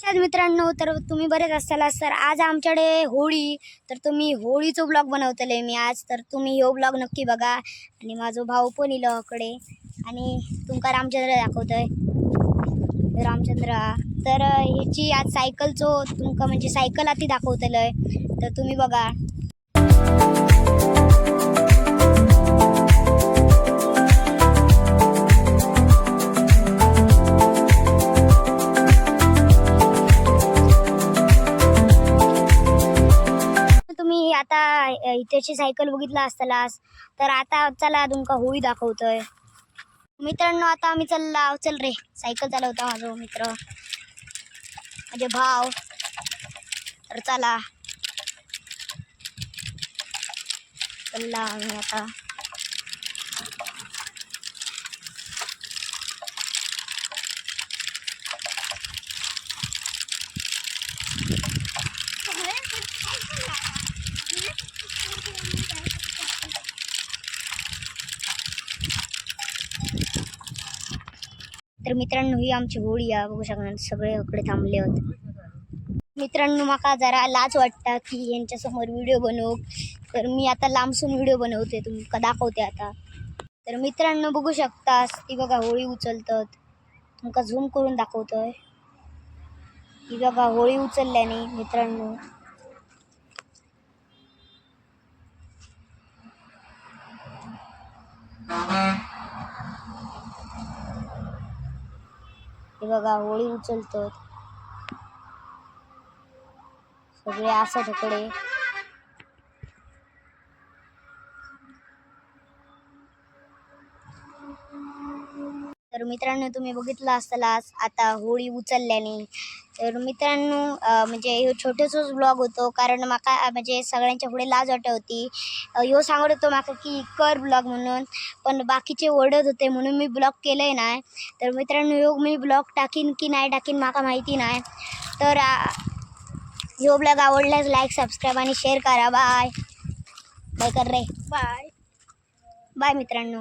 मित्रांनो, तर तुम्ही बरेच असाल. तर आज आमच्याकडे होळी, तर तुम्ही होळीचा ब्लॉग बनवतले मी आज. तर तुम्ही हो ब्लॉग नक्की बघा. आणि माझा भाऊ पण इलो कडे आणि तुमका रामचंद्र दाखवतोय. रामचंद्र तर ह्याची आज सायकलचो तुमका म्हणजे सायकल आती दाखवतलंय. तर तुम्ही बघा. तुम्ही आता इथेची सायकल बघितला असतालास. तर आता चला तुमका होळी दाखवतोय. मित्रांनो, आता आम्ही चल रे. सायकल चालवता माझा मित्र, माझे भाव. तर चला आम्ही आता. तर मित्रांनो, ही आमची होळी आहे. बघू शकता सगळे इकडे थांबले होते. मित्रांनो, माका जरा लाज वाटता की यांच्यासमोर व्हिडिओ बनवू. तर मी आता लांबसून व्हिडिओ बनवते, तुमका दाखवते आता. तर मित्रांनो, बघू शकतास ती बघा होळी उचलतात. तुमका झूम करून दाखवतोय. ही बघा होळी उचलल्याने मित्रांनो. हे बघा होळी उचलतात सगळे असं तिकडे. तर मित्रांनो, तुम्ही बघितलं असतालाच आता होळी उचलल्याने. तर मित्रांनो, म्हणजे हे छोटेसच ब्लॉग होतो, कारण माका म्हणजे सगळ्यांच्या पुढे लाज वाटत होती. ह्यो सांगत होतो माका की कर ब्लॉग म्हणून, पण बाकीचे ओरडत होते म्हणून मी ब्लॉग केलंय नाही. तर मित्रांनो, ह्यो मी ब्लॉग टाकीन की नाही टाकीन माका माहिती नाही. तर ह्यो ब्लॉग आवडल्यास लाईक, सबस्क्राईब आणि शेअर करा. बाय बाय कर रे. बाय बाय मित्रांनो.